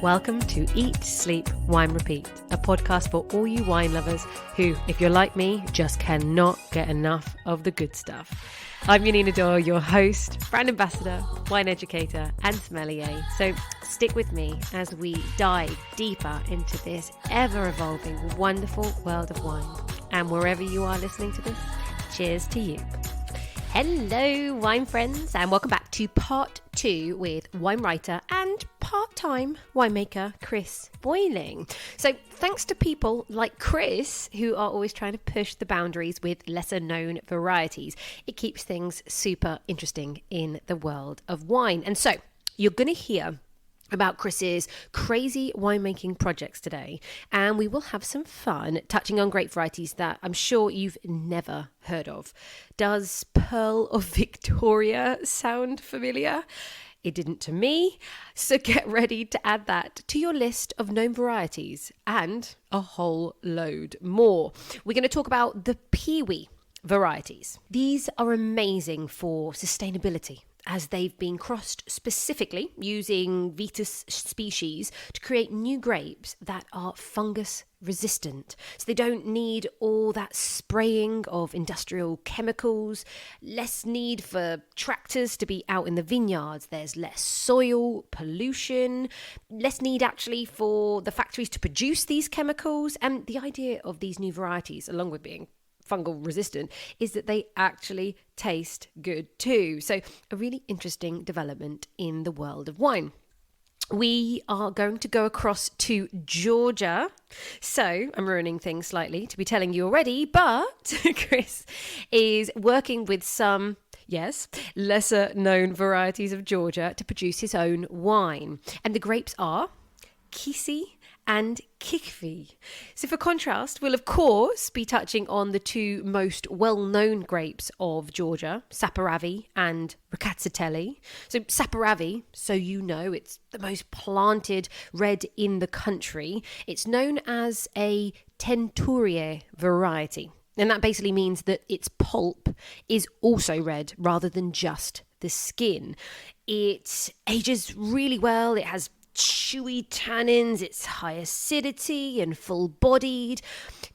Welcome to Eat, Sleep, Wine, Repeat, a podcast for all you wine lovers who, if you're like me, just cannot get enough of the good stuff. I'm Yanina Dore, your host, brand ambassador, wine educator, and sommelier. So stick with me as we dive deeper into this ever-evolving, wonderful world of wine. And wherever you are listening to this, cheers to you. Hello, wine friends, and welcome back to part 2 with wine writer and part-time winemaker Chris Boyling. So thanks to people like Chris who are always trying to push the boundaries with lesser known varieties, it keeps things super interesting in the world of wine. And so you're going to hear about Chris's crazy winemaking projects today, and we will have some fun touching on grape varieties that I'm sure you've never heard of. Does Pearl of Victoria sound familiar? It didn't to me, so get ready to add that to your list of known varieties and a whole load more. We're going to talk about the Piwi varieties. These are amazing for sustainability, as they've been crossed specifically using Vitis species to create new grapes that are fungus resistant. So they don't need all that spraying of industrial chemicals, less need for tractors to be out in the vineyards. There's less soil pollution, less need actually for the factories to produce these chemicals. And the idea of these new varieties, along with being fungal resistant, is that they actually taste good too. So a really interesting development in the world of wine. We are going to go across to Georgia. So I'm ruining things slightly to be telling you already, but Chris is working with some, yes, lesser known varieties of Georgia to produce his own wine. And the grapes are Kisi and Khikhvi. So for contrast, we'll of course be touching on the two most well-known grapes of Georgia, Saperavi and Rkatsiteli. So Saperavi, so you know, it's the most planted red in the country. It's known as a Teinturier variety. And that basically means that its pulp is also red rather than just the skin. It ages really well. It has chewy tannins, it's high acidity and full-bodied.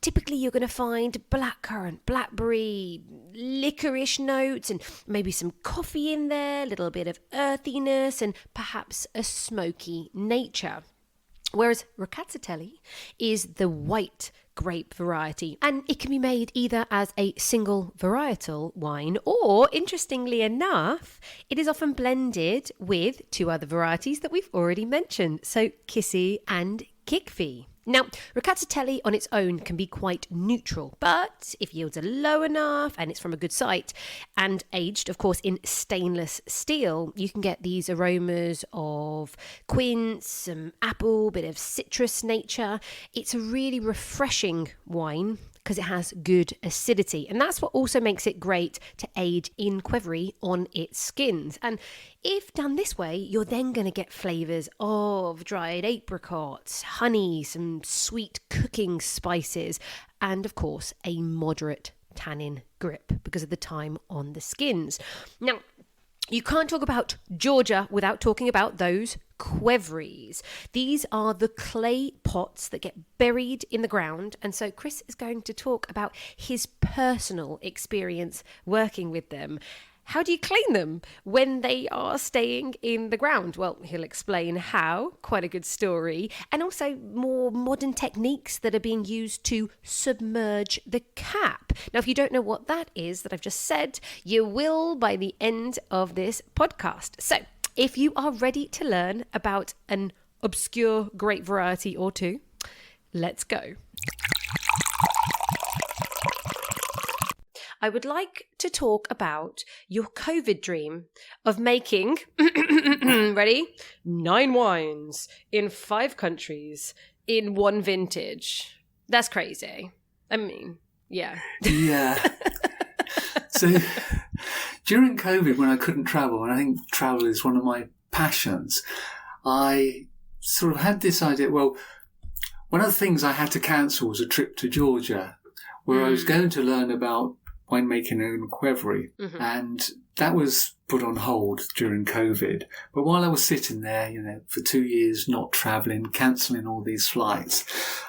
Typically you're going to find blackcurrant, blackberry, licorice notes and maybe some coffee in there, a little bit of earthiness and perhaps a smoky nature. Whereas Rkatsiteli is the white grape variety, and it can be made either as a single varietal wine or, interestingly enough, it is often blended with two other varieties that we've already mentioned, so Kisi and Khikhvi. Now, Rkatsiteli on its own can be quite neutral, but if yields are low enough and it's from a good site and aged, of course, in stainless steel, you can get these aromas of quince, some apple, bit of citrus nature. It's a really refreshing wine because it has good acidity. And that's what also makes it great to age in Qvevri on its skins. And if done this way, you're then going to get flavours of dried apricots, honey, some sweet cooking spices, and of course, a moderate tannin grip because of the time on the skins. Now, you can't talk about Georgia without talking about those Qvevris. These are the clay pots that get buried in the ground. And so Chris is going to talk about his personal experience working with them. How do you clean them when they are staying in the ground? Well, he'll explain how, quite a good story, and also more modern techniques that are being used to submerge the cap. Now, if you don't know what that is that I've just said, you will by the end of this podcast. So, if you are ready to learn about an obscure grape variety or two, let's go. I would like to talk about your COVID dream of making, ready? 9 wines in 5 countries in 1 vintage. That's crazy. I mean, yeah. Yeah. So during COVID, when I couldn't travel, and I think travel is one of my passions, I sort of had this idea, well, one of the things I had to cancel was a trip to Georgia, where I was going to learn about winemaking in Qvevri. And that was put on hold during COVID. But while I was sitting there, for 2 years, not travelling, cancelling all these flights,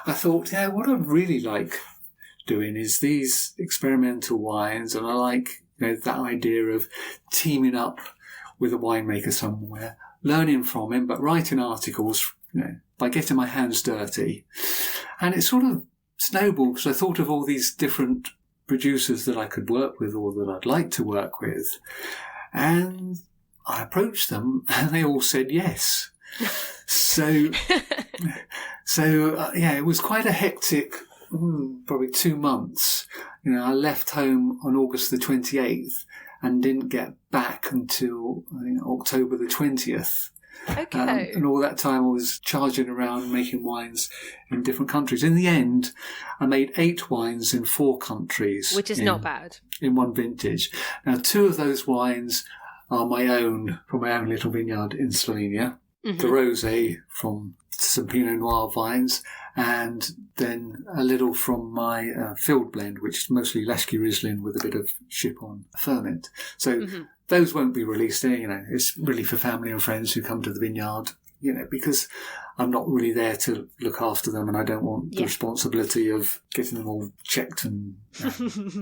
I thought, what I'd really like doing is these experimental wines. And I like, that idea of teaming up with a winemaker somewhere, learning from him, but writing articles, by getting my hands dirty. And it sort of snowballed because I thought of all these different producers that I could work with or that I'd like to work with. And I approached them and they all said yes. So it was quite a hectic, probably 2 months. I left home on August the 28th and didn't get back until October the 20th. Okay. And all that time I was charging around making wines in different countries. In the end, I made 8 wines in 4 countries. Which is not bad. In one vintage. Now, 2 of those wines are my own, from my own little vineyard in Slovenia. The rosé from some Pinot Noir vines, and then a little from my field blend, which is mostly Lashki Riesling with a bit of Ship-on ferment. So those won't be released there, it's really for family and friends who come to the vineyard, because I'm not really there to look after them and I don't want the responsibility of getting them all checked and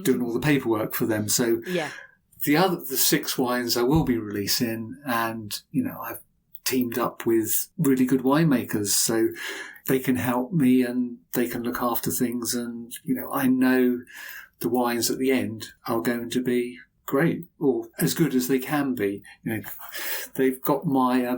doing all the paperwork for them. So the 6 wines I will be releasing, and, I've teamed up with really good winemakers so they can help me and they can look after things. And, I know the wines at the end are going to be great, or as good as they can be. They've got my...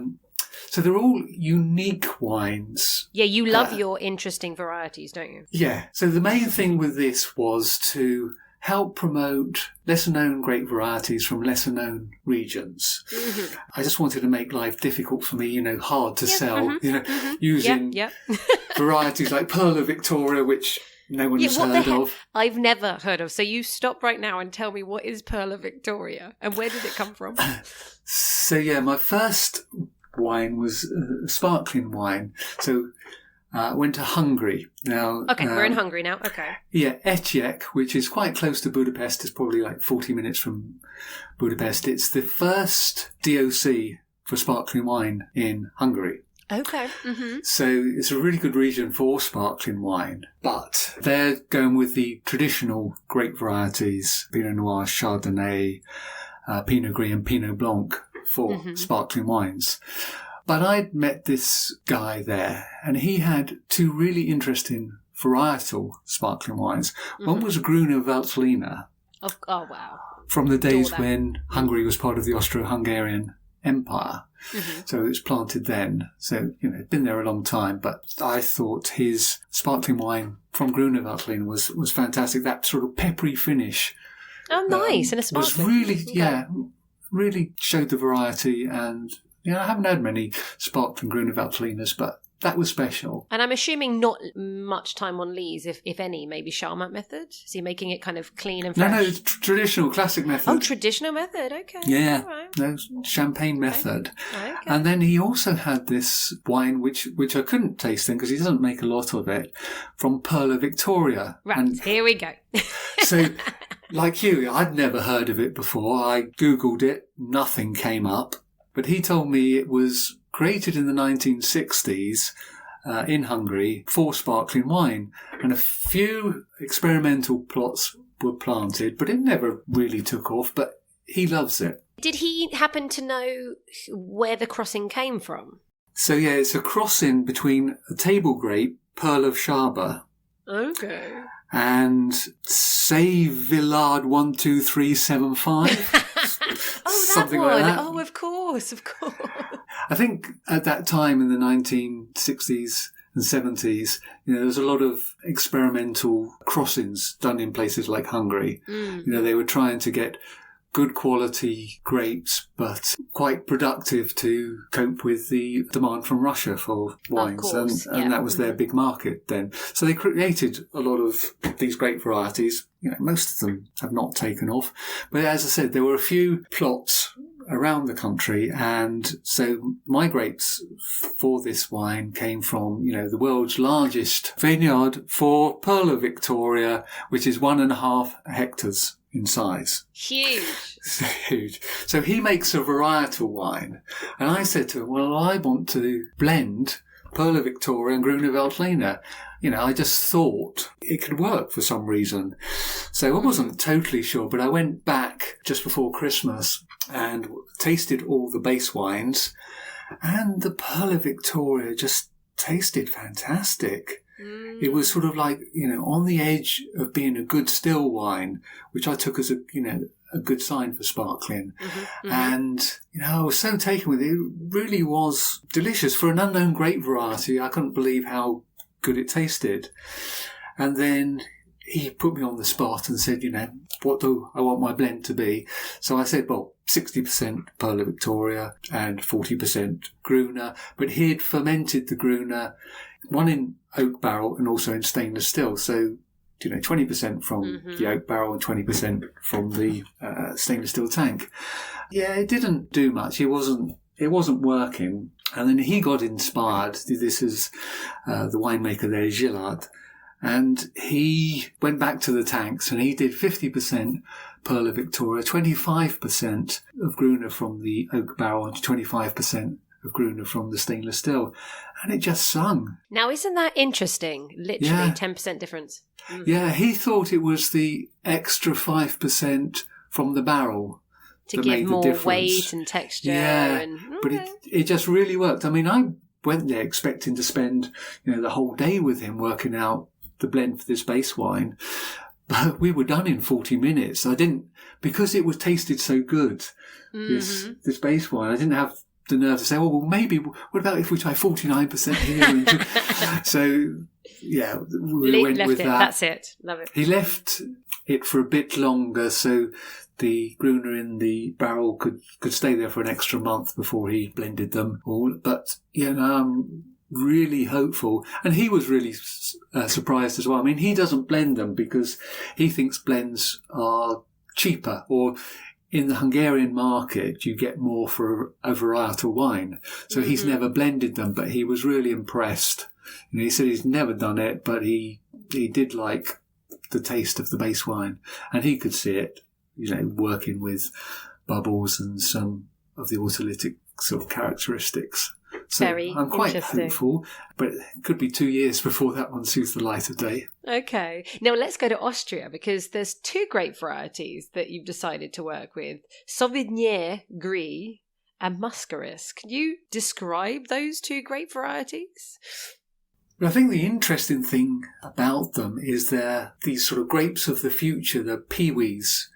so they're all unique wines. Yeah, you love your interesting varieties, don't you? Yeah. So the main thing with this was to help promote lesser-known grape varieties from lesser-known regions. I just wanted to make life difficult for me, hard to sell, using varieties like Pearl of Victoria, which no one has heard of. I've never heard of. So you stop right now and tell me, what is Pearl of Victoria and where did it come from? So, my first wine was a sparkling wine. So went to Hungary. Now, we're in Hungary now. Okay. Yeah, Etyek, which is quite close to Budapest. It's probably like 40 minutes from Budapest. It's the first DOC for sparkling wine in Hungary. Okay. So it's a really good region for sparkling wine, but they're going with the traditional grape varieties, Pinot Noir, Chardonnay, Pinot Gris and Pinot Blanc for sparkling wines. But I'd met this guy there, and he had 2 really interesting varietal sparkling wines. One was Gruner Veltliner. Oh, wow. From the days when Hungary was part of the Austro-Hungarian Empire. So it was planted then. So, it'd been there a long time. But I thought his sparkling wine from Gruner Veltliner was fantastic. That sort of peppery finish. Oh, nice. And a sparkling. Was really, really showed the variety. And, I haven't had many sparkling Gruner Veltliners, but that was special. And I'm assuming not much time on lees, if any, maybe Charmat method? Is he making it kind of clean and fresh? No, it's traditional, classic method. Oh, traditional method, okay. Yeah, right. No, champagne method. Okay. And then he also had this wine, which I couldn't taste then because he doesn't make a lot of it, from Pearl of Victoria. Right, and here we go. So, like you, I'd never heard of it before. I Googled it, nothing came up. But he told me it was created in the 1960s in Hungary for sparkling wine. And a few experimental plots were planted, but it never really took off. But he loves it. Did he happen to know where the crossing came from? So, it's a crossing between a table grape, Pearl of Shaba. Okay. And Say Villard 12375. Something that one. like that. Oh, of course. I think at that time in the 1960s and 70s, there was a lot of experimental crossings done in places like Hungary. They were trying to get good quality grapes, but quite productive to cope with the demand from Russia for wines. And that was their big market then. So they created a lot of these grape varieties. Most of them have not taken off. But as I said, there were a few plots around the country. And so my grapes for this wine came from, the world's largest vineyard for Pearl of Victoria, which is 1.5 hectares. in size. Huge. Huge. So he makes a varietal wine. And I said to him, well, I want to blend Perla Victoria and Gruner Veltliner. I just thought it could work for some reason. So I wasn't totally sure, but I went back just before Christmas and tasted all the base wines, and the Perla Victoria just tasted fantastic. It was sort of like, on the edge of being a good still wine, which I took as a good sign for sparkling. And, I was so taken with it. It really was delicious. For an unknown grape variety, I couldn't believe how good it tasted. And then he put me on the spot and said, what do I want my blend to be? So I said, well, 60% Perla Victoria and 40% Gruner. But he had fermented the Gruner, one in oak barrel and also in stainless steel. So, 20% from the oak barrel and 20% from the stainless steel tank. Yeah, it didn't do much. It wasn't working. And then he got inspired. This is the winemaker there, Gillard. And he went back to the tanks and he did 50% Perla Victoria, 25% of Gruner from the oak barrel and 25% of Gruner from the stainless steel. And it just sung. Now, isn't that interesting? Literally 10% difference. Yeah, he thought it was the extra 5% from the barrel to that give made more the difference. weight and texture. Yeah, but it just really worked. I mean, I went there expecting to spend the whole day with him working out the blend for this base wine, but we were done in 40 minutes. I didn't, because it was tasted so good, this base wine, I didn't have the nerve to say, oh, well, maybe, what about if we try 49% here? So, yeah, we went with that. That's it. Love it. He left it for a bit longer so the Gruner in the barrel could stay there for an extra month before he blended them all. But, I'm really hopeful. And he was really surprised as well. I mean, he doesn't blend them because he thinks blends are cheaper, or in the Hungarian market, you get more for a varietal wine. So he's never blended them, but he was really impressed. He said he's never done it, but he did like the taste of the base wine. And he could see it, working with bubbles and some of the autolytic sort of characteristics. So Very I'm quite interesting. hopeful, but it could be 2 years before that one sees the light of day. Okay. Now let's go to Austria, because there's 2 grape varieties that you've decided to work with. Souvignier, Gris, and Muscaris. Can you describe those 2 grape varieties? But I think the interesting thing about them is they're these sort of grapes of the future, the Piwis.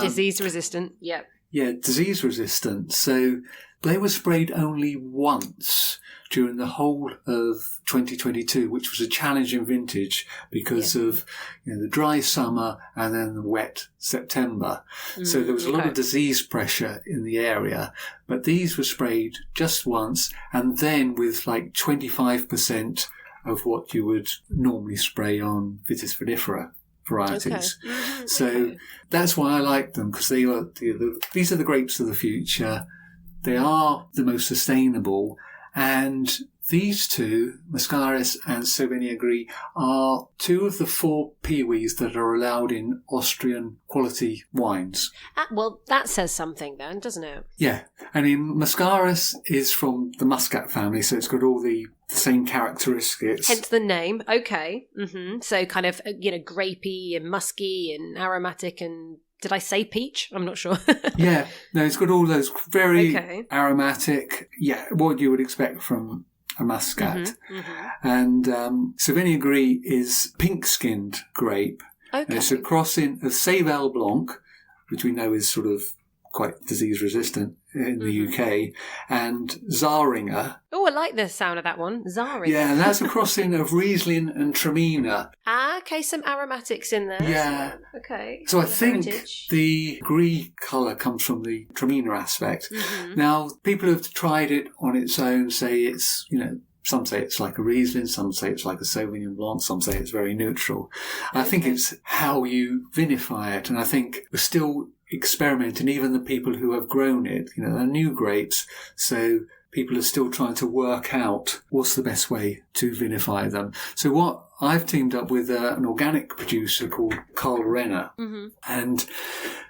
Disease resistant, yep. Yeah, disease resistant. So they were sprayed only once during the whole of 2022, which was a challenging vintage because of the dry summer and then the wet September. So there was a lot of disease pressure in the area. But these were sprayed just once, and then with like 25% of what you would normally spray on Vitis vinifera varieties. Okay. So that's why I like them, because these are the grapes of the future. They are the most sustainable, and these 2, Muscaris and Sauvignier Gris, are 2 of the 4 Piwis that are allowed in Austrian quality wines. Well, that says something then, doesn't it? Yeah, I mean, Muscaris is from the Muscat family, so it's got all the same characteristics. Hence the name. Okay. So kind of, grapey and musky and aromatic and, did I say peach? I'm not sure. Yeah, no, it's got all those very aromatic, what you would expect from a Muscat. And Sauvignier Gris is pink-skinned grape. Okay. And it's a crossing of Seyval Blanc, which we know is sort of quite disease-resistant in the UK, and Zaringer. Oh, I like the sound of that one, Zaringer. Yeah, and that's a crossing of Riesling and Traminer. Okay, some aromatics in there. Yeah. Okay. So I think the Gris colour comes from the Traminer aspect. Now, people who have tried it on its own say it's, some say it's like a Riesling, some say it's like a Sauvignon Blanc, some say it's very neutral. I think it's how you vinify it, and I think we're still experimenting, even the people who have grown it, they're new grapes, so people are still trying to work out what's the best way to vinify them. So what I've teamed up with an organic producer called Carl Renner. Mm-hmm. And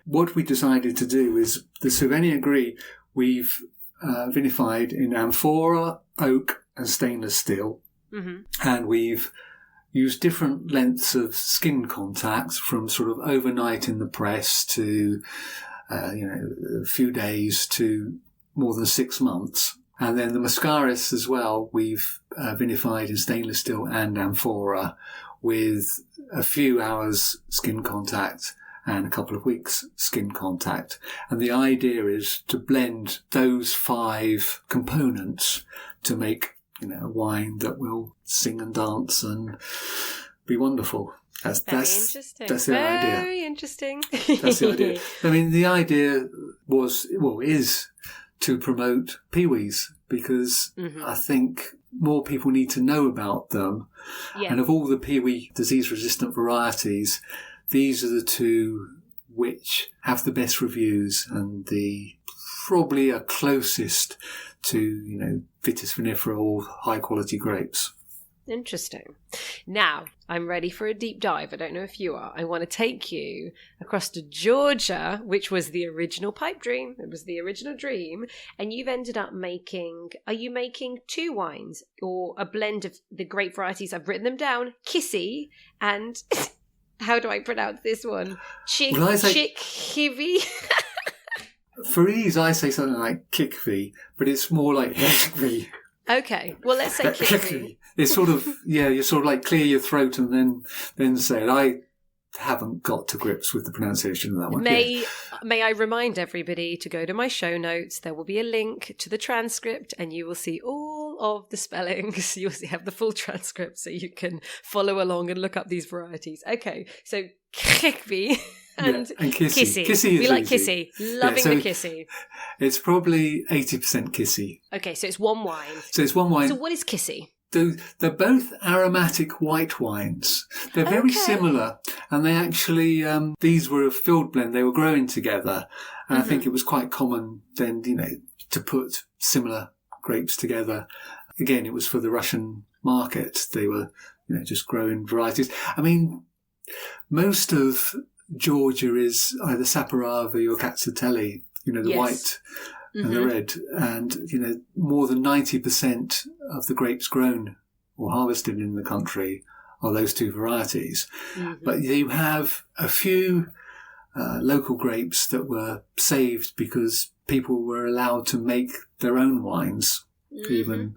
what we decided to do is the Souvignier Gris we've vinified in amphora, oak and stainless steel. Mm-hmm. And we've used different lengths of skin contacts from sort of overnight in the press to, a few days to more than 6 months. And then the Muscaris as well, we've vinified in stainless steel and amphora with a few hours skin contact and a couple of weeks skin contact. And the idea is to blend those 5 components to make, a wine that will sing and dance and be wonderful. That's interesting. That's the idea. Very interesting. That's the idea. I mean, the idea is to promote Piwis because I think more people need to know about them. Yeah. And of all the Piwi disease-resistant varieties, these are the 2 which have the best reviews and probably are closest to, Vitis vinifera or high-quality grapes. Interesting. Now, I'm ready for a deep dive. I don't know if you are. I want to take you across to Georgia, which was the original pipe dream. It was the original dream. And you've ended up are you making 2 wines or a blend of the grape varieties? I've written them down. Kisi and, how do I pronounce this one? Qvevri. For ease, I say something like Khikhvi, but it's more like Khikhvi. Okay, well, let's say Qvevri. It's sort of, you sort of like clear your throat and then say it. I haven't got to grips with the pronunciation of that one. May I remind everybody to go to my show notes. There will be a link to the transcript and you will see all of the spellings. You'll have the full transcript so you can follow along and look up these varieties. Okay, so Khikhvi and Kisi. Kisi we like easy. Kisi. Loving the Kisi. It's probably 80% Kisi. Okay, so it's one wine. So what is Kisi? They're both aromatic white wines. They're very similar, and they actually, these were a field blend. They were growing together, and I think it was quite common then, to put similar grapes together. Again, it was for the Russian market. They were, just growing varieties. I mean, most of Georgia is either Saperavi or Rkatsiteli, the white and the red. And, more than 90% of the grapes grown or harvested in the country are those 2 varieties. But you have a few local grapes that were saved because people were allowed to make their own wines, even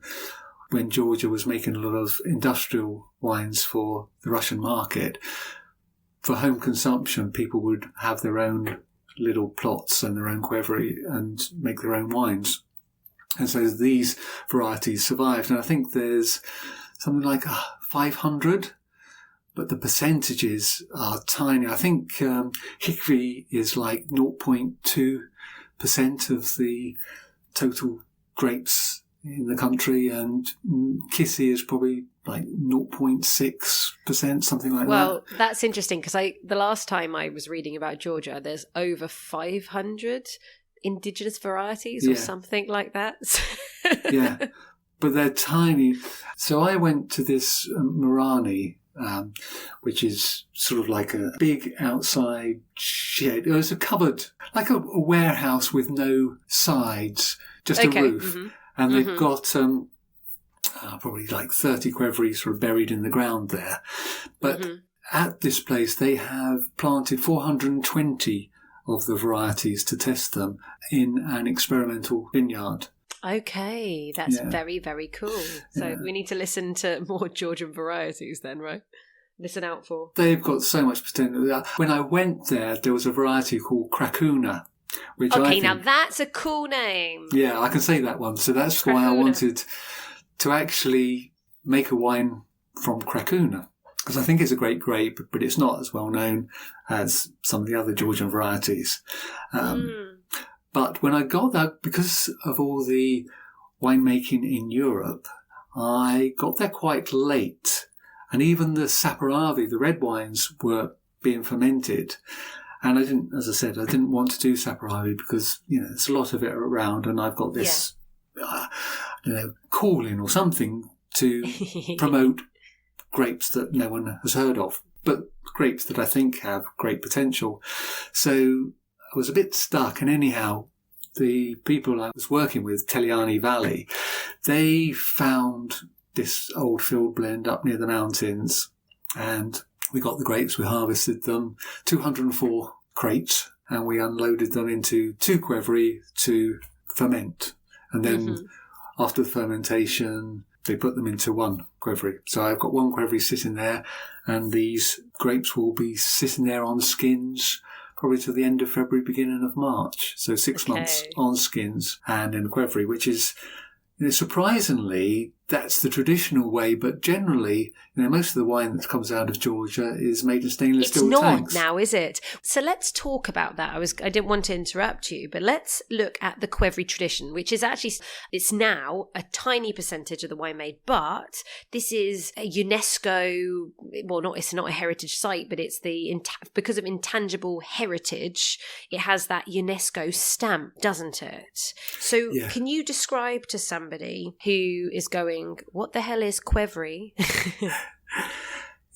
when Georgia was making a lot of industrial wines for the Russian market. For home consumption, people would have their own little plots and their own Qvevri and make their own wines. And so these varieties survived. And I think there's something like 500, but the percentages are tiny. I think Khikhvi is like 0.2% of the total grapes in the country, and Kisi is probably like 0.6%, something like that. Well, that's interesting because the last time I was reading about Georgia, there's over 500 indigenous varieties or something like that. Yeah, but they're tiny. So I went to this Marani, which is sort of like a big outside shed. It was a cupboard, like a warehouse with no sides, just a roof. And they've got probably like 30 Qvevri sort of buried in the ground there. But at this place, they have planted 420 of the varieties to test them in an experimental vineyard. Okay, that's very, very cool. So we need to listen to more Georgian varieties then, right? Listen out for. They've got so much potential. When I went there was a variety called Krakuna. Which now that's a cool name. Yeah, I can say that one. So that's why I wanted to actually make a wine from Krakuna. Because I think it's a great grape, but it's not as well known as some of the other Georgian varieties. But when I got that, because of all the winemaking in Europe, I got there quite late. And even the Saperavi, the red wines, were being fermented. And I didn't want to do Saperavi because, there's a lot of it around and I've got this calling or something to promote grapes that no one has heard of, but grapes that I think have great potential. So I was a bit stuck, and anyhow, the people I was working with, Teliani Valley, they found this old field blend up near the mountains, and we got the grapes, we harvested them, 204 crates, and we unloaded them into 2 Qvevri to ferment. And then after the fermentation, they put them into 1 Qvevri. So I've got 1 Qvevri sitting there, and these grapes will be sitting there on skins probably to the end of February, beginning of March. So 6 months on skins and in a Qvevri, which is, surprisingly, that's the traditional way, but generally, most of the wine that comes out of Georgia is made in stainless steel tanks. It's not now, is it? So let's talk about that. I didn't want to interrupt you, but let's look at the Qvevri tradition, which is actually, it's now a tiny percentage of the wine made, but this is a UNESCO, it's not a heritage site, but it's because of intangible heritage, it has that UNESCO stamp, doesn't it? So Can you describe to somebody who is going, what the hell is Qvevri?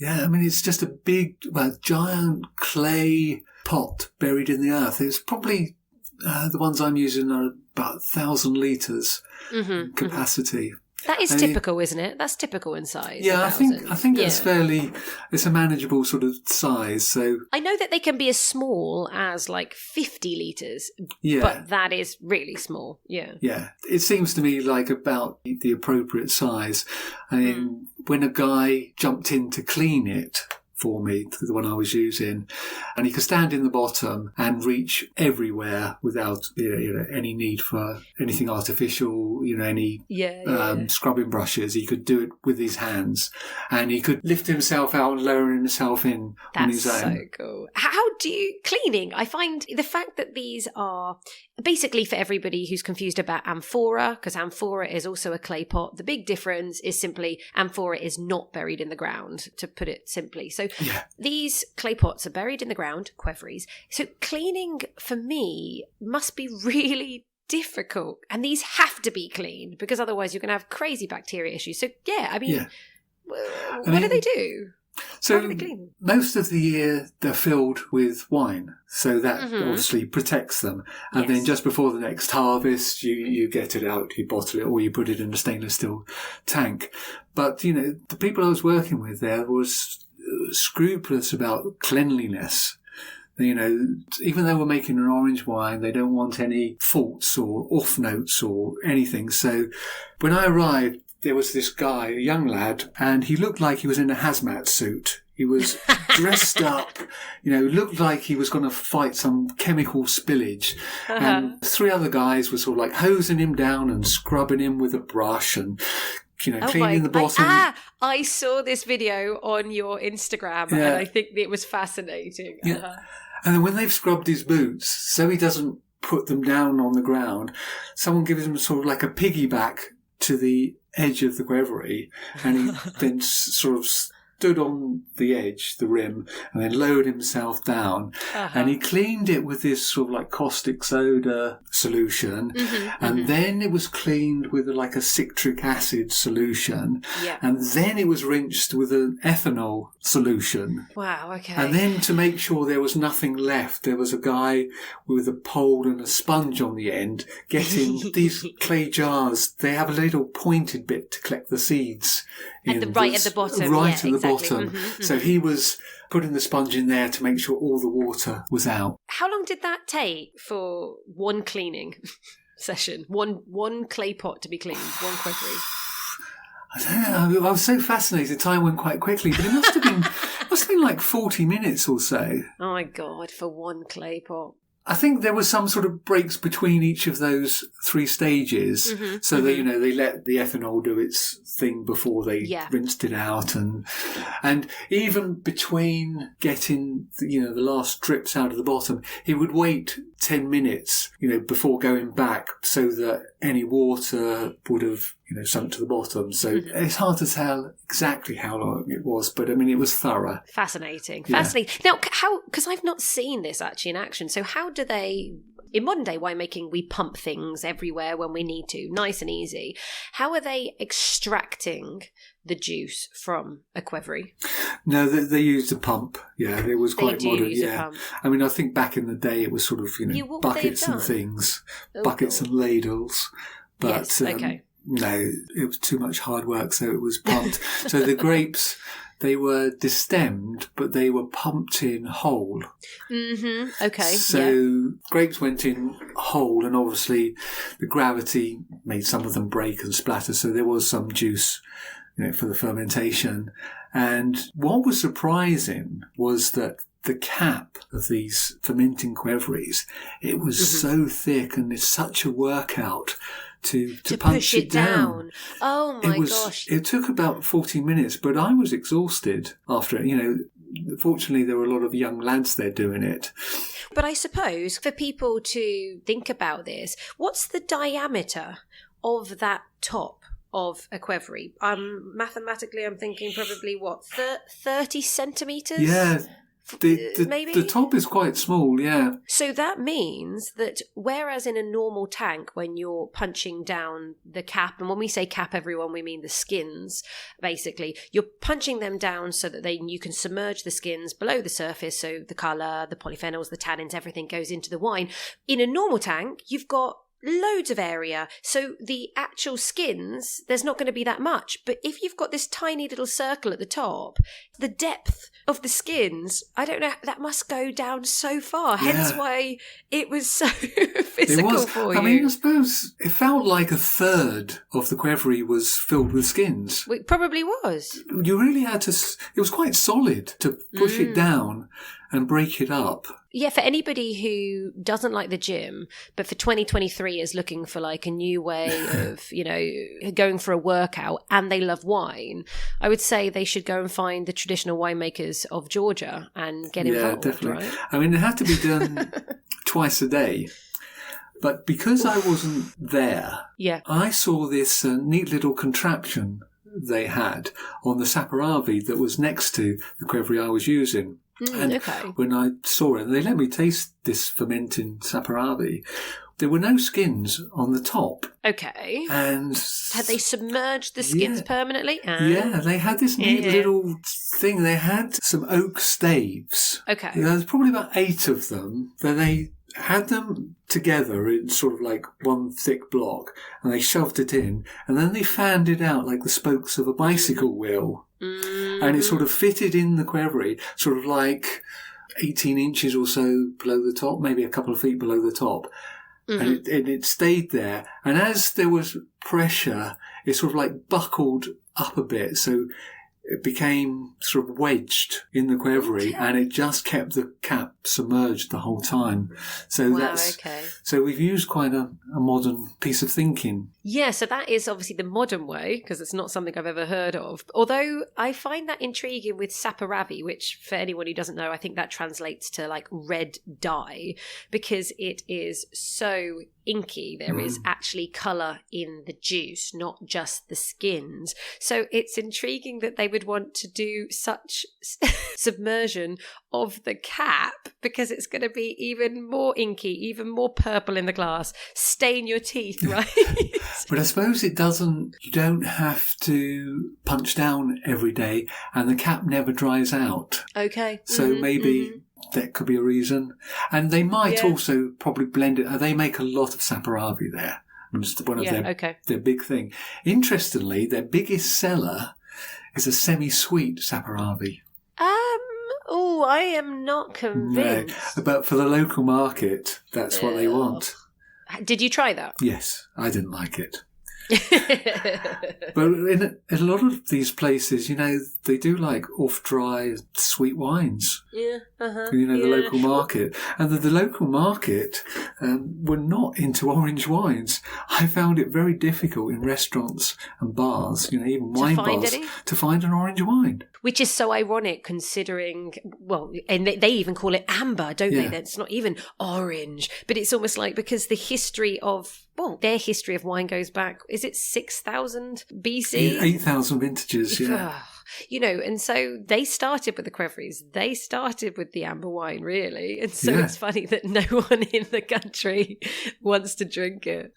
Yeah, it's just a big, giant clay pot buried in the earth. It's probably, the ones I'm using are about 1,000 litres capacity. That is typical, isn't it? That's typical in size. Yeah, I think that's it's a manageable sort of size. So I know that they can be as small as 50 litres, but that is really small. Yeah. Yeah. It seems to me like about the appropriate size. When a guy jumped in to clean it for me, the one I was using, and he could stand in the bottom and reach everywhere without any need for anything artificial, any scrubbing brushes. He could do it with his hands, and he could lift himself out and lower himself in on his own. That's so cool. How do you cleaning? I find the fact that these are basically, for everybody who's confused about amphora, because amphora is also a clay pot, the big difference is simply amphora is not buried in the ground, to put it simply. So these clay pots are buried in the ground, Qvevris. So cleaning for me must be really difficult. And these have to be cleaned because otherwise you're going to have crazy bacteria issues. So what do they do? So most of the year they're filled with wine, so that obviously protects them. And then just before the next harvest, you get it out, you bottle it, or you put it in a stainless steel tank. But, the people I was working with there was scrupulous about cleanliness. Even though we're making an orange wine, they don't want any faults or off notes or anything. So when I arrived, there was this guy, a young lad, and he looked like he was in a hazmat suit. He was dressed up, looked like he was going to fight some chemical spillage. And 3 other guys were sort of like hosing him down and scrubbing him with a brush and, cleaning the bottom. I saw this video on your Instagram and I think it was fascinating. Yeah. And then when they've scrubbed his boots, so he doesn't put them down on the ground, someone gives him sort of like a piggyback to the edge of the Qvevri, and he then sort of stood on the edge, the rim, and then lowered himself down. And he cleaned it with this sort of like caustic soda solution, and then it was cleaned with like a citric acid solution, and then it was rinsed with an ethanol solution. Wow, okay. And then to make sure there was nothing left, there was a guy with a pole and a sponge on the end getting these clay jars. They have a little pointed bit to collect the seeds. At the bottom. Right at the bottom. So he was putting the sponge in there to make sure all the water was out. How long did that take for one cleaning session? One clay pot to be cleaned, one Qvevri? I don't know. I was so fascinated. Time went quite quickly, but it must have been like 40 minutes or so. Oh my God, for one clay pot. I think there was some sort of breaks between each of those 3 stages, so that they let the ethanol do its thing before they rinsed it out, and even between getting the last drips out of the bottom, he would wait 10 minutes before going back, so that any water would have sunk to the bottom. So it's hard to tell exactly how long it was, but it was thorough. Fascinating. Now, because I've not seen this actually in action, so how do they in modern day winemaking, we pump things everywhere when we need to, nice and easy. How are they extracting the juice from a Qvevri? No, they used a pump. Yeah, it was quite modern. Use a Yeah, pump. I mean, I think back in the day it was sort of what would they have buckets and done? things, Oh, buckets God. and ladles. But Yes, okay. no, it was too much hard work, so it was pumped. So the grapes, they were destemmed, but they were pumped in whole. Mm-hmm. Okay. So grapes went in whole, and obviously the gravity made some of them break and splatter. So there was some juice, for the fermentation. And what was surprising was that the cap of these fermenting Qvevris, it was so thick, and it's such a workout to punch push it down. Oh my gosh. It took about 40 minutes, but I was exhausted after it. Fortunately, there were a lot of young lads there doing it. But I suppose for people to think about this, what's the diameter of that top of a Qvevri? Mathematically, I'm thinking probably 30 centimetres? Yeah. Maybe? The top is quite small, yeah. So that means that whereas in a normal tank, when you're punching down the cap, and when we say cap, everyone, we mean the skins, basically, you're punching them down so that you can submerge the skins below the surface, so the colour, the polyphenols, the tannins, everything goes into the wine. In a normal tank, you've got loads of area, so the actual skins, there's not going to be that much. But if you've got this tiny little circle at the top, the depth of the skins, I don't know, that must go down so far. Hence why it was so physical for you. I mean, I suppose it felt like a third of the Qvevri was filled with skins. It probably was. You really had to, it was quite solid to push it down and break it up. Yeah, for anybody who doesn't like the gym, but for 2023 is looking for like a new way of, going for a workout, and they love wine, I would say they should go and find the traditional winemakers of Georgia and get involved. Yeah, definitely. Right? I mean, it had to be done twice a day. But because I wasn't there, I saw this neat little contraption they had on the Saperavi that was next to the Qvevri I was using. And when I saw it, they let me taste this fermenting Saperavi. There were no skins on the top. Okay. And had they submerged the skins permanently? Yeah, they had this neat little thing. They had some oak staves. Okay. There was probably about 8 of them. Then they had them together in sort of like one thick block, and they shoved it in, and then they fanned it out like the spokes of a bicycle wheel. And it sort of fitted in the Qvevri, sort of like 18 inches or so below the top, maybe a couple of feet below the top. And it stayed there. And as there was pressure, it sort of like buckled up a bit. So it became sort of wedged in the Qvevri, and it just kept the cap submerged the whole time. So so we've used quite a modern piece of thinking. Yeah, so that is obviously the modern way, because it's not something I've ever heard of. Although I find that intriguing with Saperavi, which for anyone who doesn't know, I think that translates to like red dye, because it is so inky. There is actually colour in the juice, not just the skins. So it's intriguing that they would want to do such submersion of the cap, because it's going to be even more inky, even more purple in the glass, stain your teeth, right? But I suppose you don't have to punch down every day, and the cap never dries out. Okay. So maybe that could be a reason. And they might also probably blend it. They make a lot of Saperavi there. It's one of their big thing. Interestingly, their biggest seller is a semi-sweet Saperavi. I am not convinced. No, but for the local market, that's what they want. Did you try that? Yes, I didn't like it. But in a lot of these places, they do like off-dry sweet wines. Yeah, the local market. And the local market were not into orange wines. I found it very difficult in restaurants and bars, even wine bars, to find an orange wine. Which is so ironic considering, and they even call it amber, don't they? It's not even orange, but it's almost like, because the history of, their history of wine goes back is it 6,000 BC? 8,000 vintages, yeah. You know, and so they started with the Qvevris. They started with the amber wine, really. And so it's funny that no one in the country wants to drink it.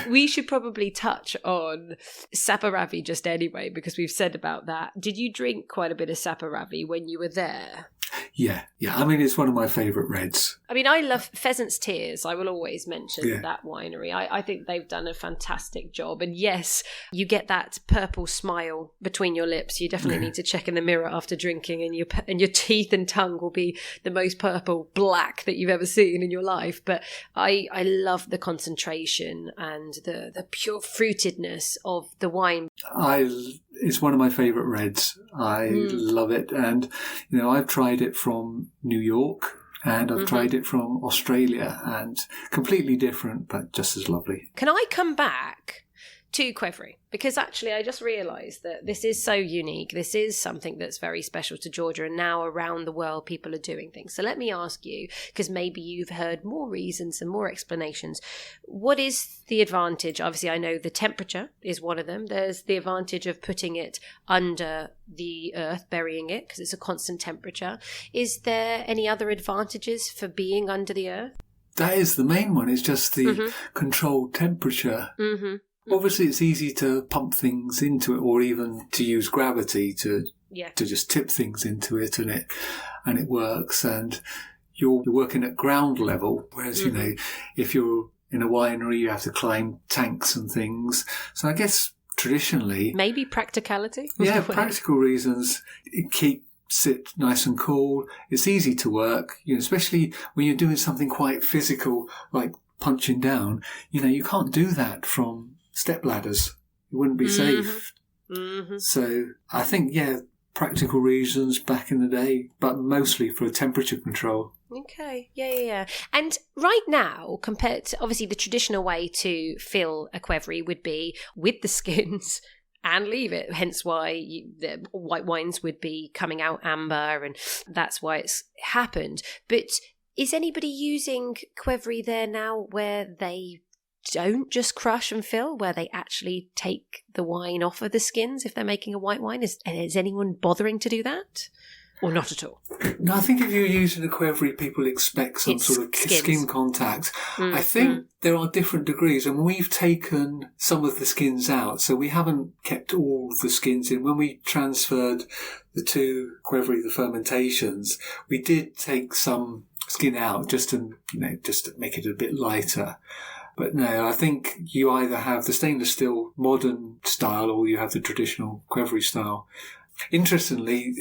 We should probably touch on Saperavi just anyway, because we've said about that. Did you drink quite a bit of Saperavi when you were there? Yeah. I mean, it's one of my favourite reds. I mean, I love Pheasant's Tears. I will always mention that winery. I think they've done a fantastic job. And yes, you get that purple smile between your lips. You definitely need to check in the mirror after drinking, and your teeth and tongue will be the most purple black that you've ever seen in your life. But I love the concentration and the pure fruitedness of the wine. It's one of my favourite reds. I love it. And, you know, I've tried it from New York and I've tried it from Australia, and completely different, but just as lovely. Can I come back to Qvevri? Because actually I just realised that this is so unique. This is something that's very special to Georgia, and now around the world people are doing things. So let me ask you, because maybe you've heard more reasons and more explanations. What is the advantage? Obviously I know the temperature is one of them. There's the advantage of putting it under the earth, burying it, because it's a constant temperature. Is there any other advantages for being under the earth? That is the main one. It's just the controlled temperature. Obviously, it's easy to pump things into it, or even to use gravity to just tip things into it, and it works. And you're working at ground level, whereas you know, if you're in a winery, you have to climb tanks and things. So I guess traditionally, maybe practicality. Yeah, practical reasons. It keeps it nice and cool. It's easy to work, you know, especially when you're doing something quite physical, like punching down. You know, you can't do that from step ladders. It wouldn't be safe. So I think, practical reasons back in the day, but mostly for temperature control. Okay, yeah. And right now, compared to obviously the traditional way to fill a Qvevri would be with the skins and leave it, hence why the white wines would be coming out amber, and that's why it's happened. But is anybody using Qvevri there now where they don't just crush and fill, where they actually take the wine off of the skins if they're making a white wine? Is anyone bothering to do that? Or not at all? No, I think if you're using a Qvevri, people expect some sort of skin contact. I think there are different degrees, and we've taken some of the skins out, so we haven't kept all the skins in. When we transferred the two Qvevri, the fermentations, we did take some skin out just to make it a bit lighter. But no, I think you either have the stainless steel modern style or you have the traditional Qvevri style. Interestingly,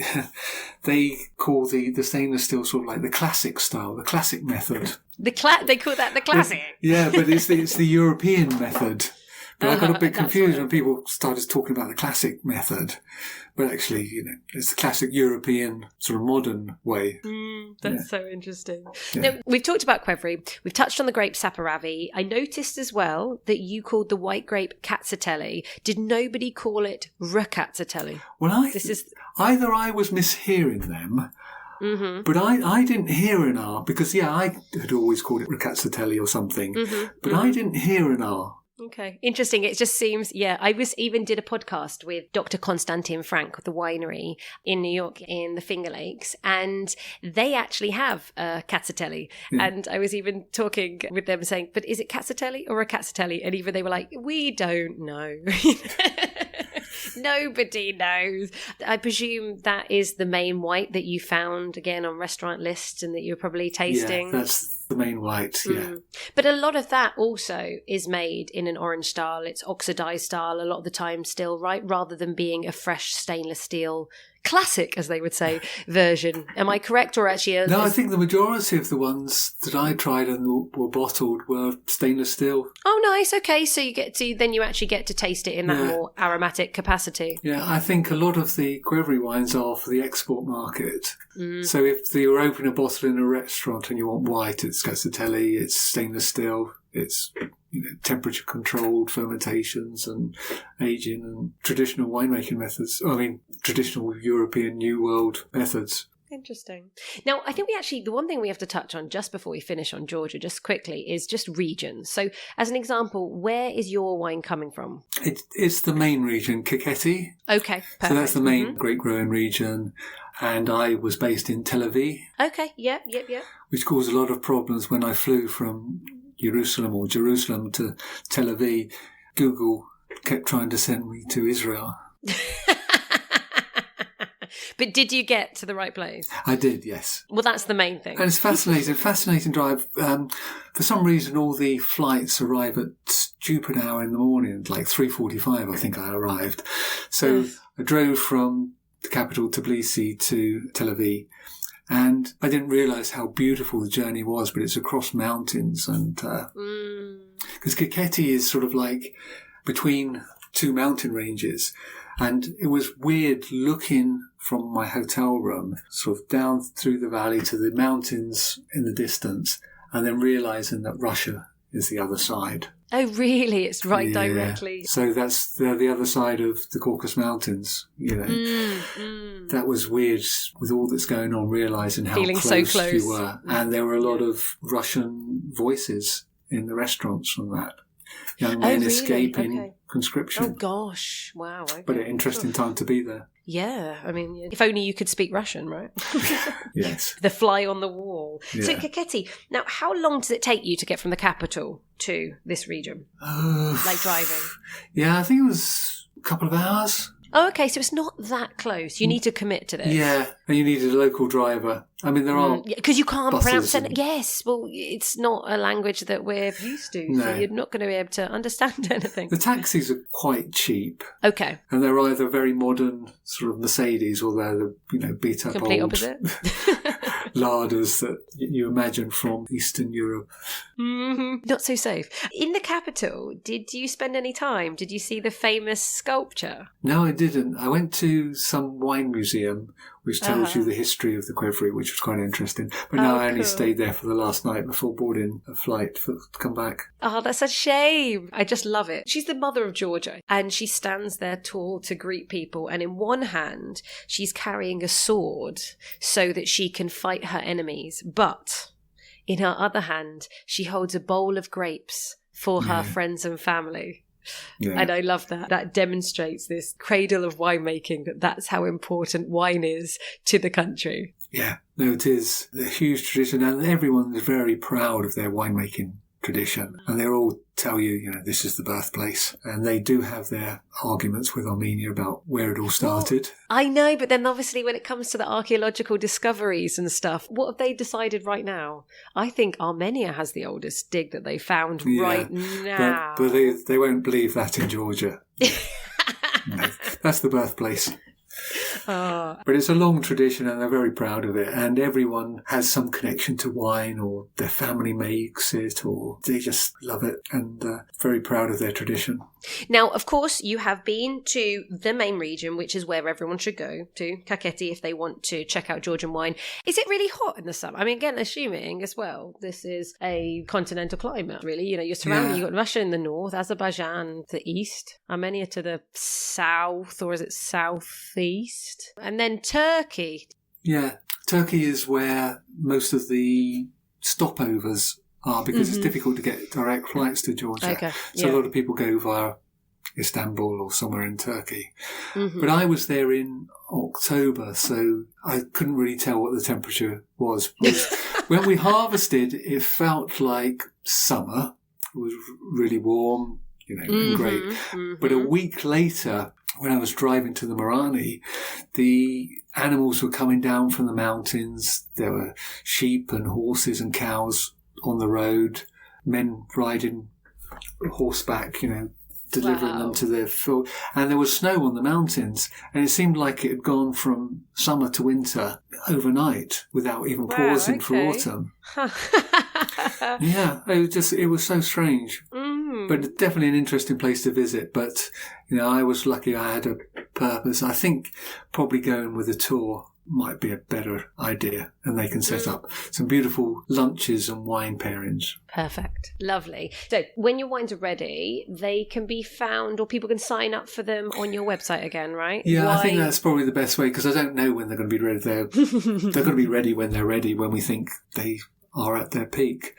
they call the stainless steel sort of like the classic style, the classic method. They call that the classic? Yeah, but it's the European method. But I got a bit confused when people started talking about the classic method. But actually, you know, it's the classic European sort of modern way. That's so interesting. Yeah. Now, we've talked about Qvevri. We've touched on the grape Saperavi. I noticed as well that you called the white grape Rkatsiteli. Did nobody call it Rkatsiteli? Well, either I was mishearing them, but I didn't hear an R, because, I had always called it Rkatsiteli or something, but I didn't hear an R. Okay, interesting. It just seems, I did a podcast with Dr. Konstantin Frank of the winery in New York in the Finger Lakes, and they actually have a Rkatsiteli. And I was even talking with them saying, but is it Rkatsiteli or a Rkatsiteli? And even they were like, we don't know. Nobody knows. I presume that is the main white that you found again on restaurant lists and that you're probably tasting. Yeah, that's the main white, But a lot of that also is made in an orange style. It's oxidized style a lot of the time still, right? Rather than being a fresh stainless steel classic, as they would say, version. Am I correct? Or actually... No, I think the majority of the ones that I tried and were bottled were stainless steel. Oh, nice. Okay, so you actually get to taste it in that more aromatic capacity. Yeah, I think a lot of the Qvevri wines are for the export market. So if you open a bottle in a restaurant and you want white, it's Rkatsiteli, it's stainless steel, it's temperature controlled fermentations and aging and traditional winemaking methods. I mean, traditional European New World methods. Interesting. Now, I think the one thing we have to touch on just before we finish on Georgia, just quickly, is just regions. So, as an example, where is your wine coming from? It's the main region, Kakheti. Okay, perfect. So that's the main grape growing region. And I was based in Tel Aviv. Okay, yep. Which caused a lot of problems when I flew from Jerusalem to Tel Aviv. Google kept trying to send me to Israel. But did you get to the right place? I did, yes. Well, that's the main thing. And it's fascinating drive. For some reason, all the flights arrive at stupid hour in the morning, like 3:45, I think I arrived. So I drove from the capital, Tbilisi, to Tel Aviv. And I didn't realise how beautiful the journey was, but it's across mountains. And because Kakheti is sort of like between two mountain ranges. And it was weird looking from my hotel room, sort of down through the valley to the mountains in the distance, and then realising that Russia is the other side. Oh, really? It's right directly. So that's the other side of the Caucasus Mountains, you know. That was weird with all that's going on, realising how feeling close, so close you were. And there were a lot of Russian voices in the restaurants from that. Young men escaping conscription. Oh, gosh. Wow. Okay. But an interesting time to be there. Yeah. I mean, if only you could speak Russian, right? Yes. The fly on the wall. Yeah. So, Kakheti, now, how long does it take you to get from the capital to this region? Like driving? Yeah, I think it was a couple of hours. Oh, okay. So it's not that close. You need to commit to this. Yeah, and you needed a local driver. I mean, there are because you can't pronounce it. and... Yes, well, it's not a language that we're used to, so you're not going to be able to understand anything. The taxis are quite cheap. Okay, and they're either very modern, sort of Mercedes, or they're the beat up complete old opposite larders that you imagine from Eastern Europe. Mm-hmm. Not so safe. In the capital, did you spend any time? Did you see the famous sculpture? No, I didn't. I went to some wine museum which tells you the history of the Qvevri, which was quite interesting. But no, I only stayed there for the last night before boarding a flight to come back. Oh, that's a shame. I just love it. She's the mother of Georgia, and she stands there tall to greet people. And in one hand, she's carrying a sword so that she can fight her enemies. But in her other hand, she holds a bowl of grapes for her friends and family. Yeah. And I love that. That demonstrates this cradle of winemaking, that's how important wine is to the country. Yeah, no, it is a huge tradition, and everyone is very proud of their winemaking tradition. And they all tell you, this is the birthplace. And they do have their arguments with Armenia about where it all started. Well, I know, but then obviously when it comes to the archaeological discoveries and stuff, what have they decided right now? I think Armenia has the oldest dig that they found right now. But they won't believe that in Georgia. No, that's the birthplace. But it's a long tradition and they're very proud of it, and everyone has some connection to wine, or their family makes it, or they just love it and very proud of their tradition. Now, of course, you have been to the main region, which is where everyone should go to, Kakheti, if they want to check out Georgian wine. Is it really hot in the summer? I mean, again, assuming as well, this is a continental climate, really. You're surrounded, you've got Russia in the north, Azerbaijan to the east, Armenia to the south, or is it southeast? And then Turkey. Yeah, Turkey is where most of the stopovers are, because it's difficult to get direct flights to Georgia. Okay. So a lot of people go via Istanbul or somewhere in Turkey. But I was there in October, so I couldn't really tell what the temperature was. When we harvested, it felt like summer. It was really warm, and great. But a week later, when I was driving to the Marani, the animals were coming down from the mountains. There were sheep and horses and cows on the road, men riding horseback, delivering them to their field. And there was snow on the mountains, and it seemed like it had gone from summer to winter overnight without even pausing for autumn. Yeah, it was so strange. But definitely an interesting place to visit. But, I was lucky I had a purpose. I think probably going with a tour might be a better idea, and they can set up some beautiful lunches and wine pairings. Perfect. Lovely. So when your wines are ready, they can be found, or people can sign up for them on your website again, right? Yeah, I think that's probably the best way, because I don't know when they're going to be ready. They're going to be ready when they're ready, when we think they are at their peak.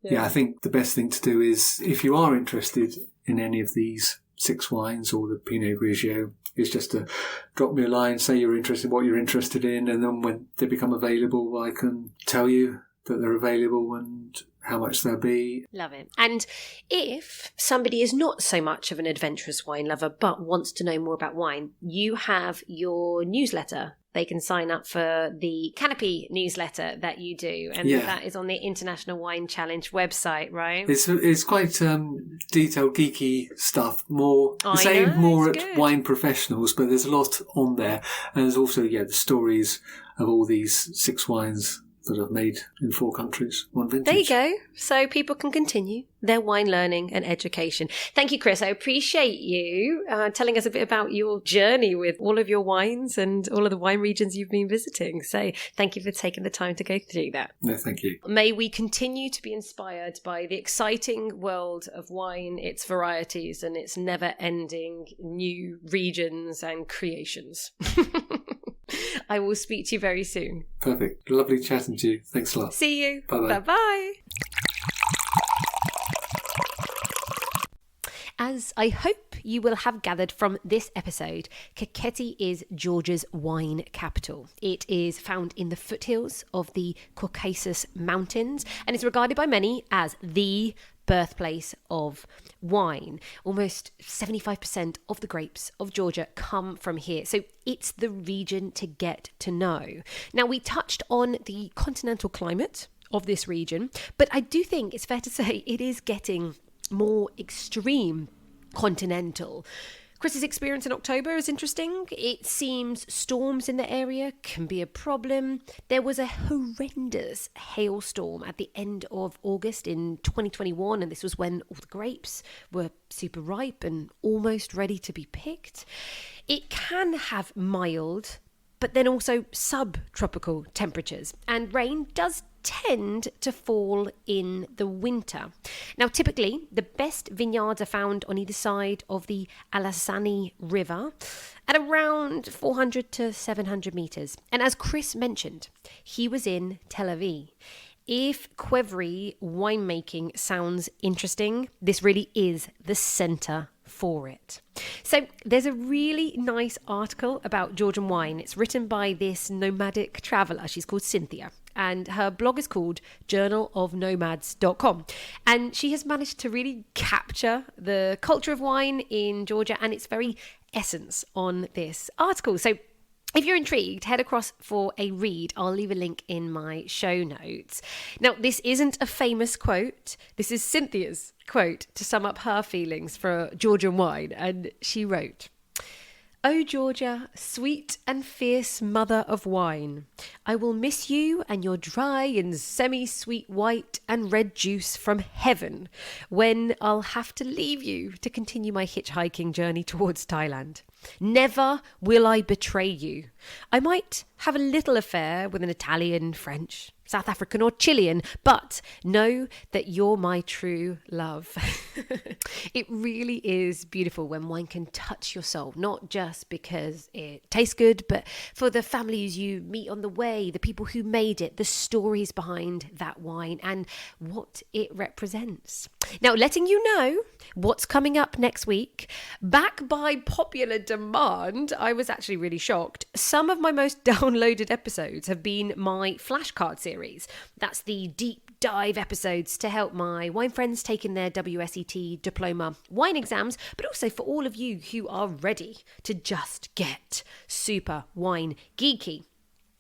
Yeah, I think the best thing to do is, if you are interested in any of these 6 wines or the Pinot Grigio, is just to drop me a line, say you're interested, what you're interested in, and then when they become available, I can tell you that they're available and how much they'll be. Love it. And if somebody is not so much of an adventurous wine lover but wants to know more about wine, you have your newsletter. They can sign up for the Canopy newsletter that you do, and that is on the International Wine Challenge website, right? It's quite detailed, geeky stuff. It's aimed more at wine professionals, but there's a lot on there, and there's also the stories of all these 6 wines that I've made in 4 countries, 1 vintage. There you go. So people can continue their wine learning and education. Thank you, Chris. I appreciate you telling us a bit about your journey with all of your wines and all of the wine regions you've been visiting. So thank you for taking the time to go through that. No, thank you. May we continue to be inspired by the exciting world of wine, its varieties, and its never-ending new regions and creations. I will speak to you very soon. Perfect. Lovely chatting to you. Thanks a lot. See you. Bye-bye. Bye-bye. As I hope you will have gathered from this episode, Kakheti is Georgia's wine capital. It is found in the foothills of the Caucasus Mountains and is regarded by many as the birthplace of wine. Almost 75% of the grapes of Georgia come from here. So it's the region to get to know. Now, we touched on the continental climate of this region, but I do think it's fair to say it is getting more extreme continental. Chris's experience in October is interesting. It seems storms in the area can be a problem. There was a horrendous hailstorm at the end of August in 2021, and this was when all the grapes were super ripe and almost ready to be picked. It can have mild, but then also subtropical temperatures, and rain does tend to fall in the winter. Now, typically, the best vineyards are found on either side of the Alasani River at around 400 to 700 metres. And as Chris mentioned, he was in Tel Aviv. If Qvevri winemaking sounds interesting, this really is the centre for it. So there's a really nice article about Georgian wine. It's written by this nomadic traveller. She's called Cynthia, and her blog is called journalofnomads.com. And she has managed to really capture the culture of wine in Georgia and its very essence on this article. So if you're intrigued, head across for a read. I'll leave a link in my show notes. Now, this isn't a famous quote. This is Cynthia's quote to sum up her feelings for Georgian wine. And she wrote, "Oh, Georgia, sweet and fierce mother of wine, I will miss you and your dry and semi-sweet white and red juice from heaven when I'll have to leave you to continue my hitchhiking journey towards Thailand. Never will I betray you. I might have a little affair with an Italian, French, South African or Chilean, but know that you're my true love." It really is beautiful when wine can touch your soul, not just because it tastes good, but for the families you meet on the way, the people who made it, the stories behind that wine and what it represents. Now, letting you know what's coming up next week, back by popular demand, I was actually really shocked. Some of my most downloaded episodes have been my flashcard series. That's the deep dive episodes to help my wine friends take in their WSET diploma wine exams, but also for all of you who are ready to just get super wine geeky.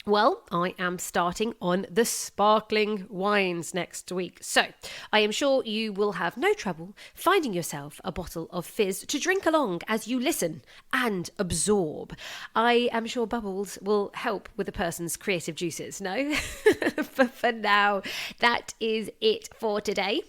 Well, I am starting on the sparkling wines next week. So I am sure you will have no trouble finding yourself a bottle of fizz to drink along as you listen and absorb. I am sure bubbles will help with a person's creative juices, no? But for now, that is it for today.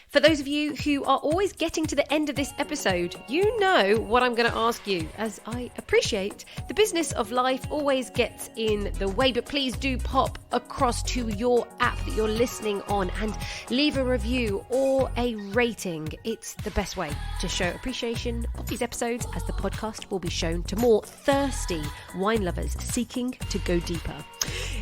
For those of you who are always getting to the end of this episode, you know what I'm going to ask you, as I appreciate the business of life always gets in the way, but please do pop across to your app that you're listening on and leave a review or a rating. It's the best way to show appreciation of these episodes, as the podcast will be shown to more thirsty wine lovers seeking to go deeper.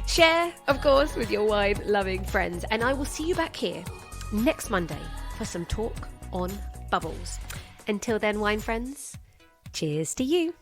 Share, of course, with your wine-loving friends, and I will see you back here next Monday for some talk on bubbles. Until then, wine friends, cheers to you.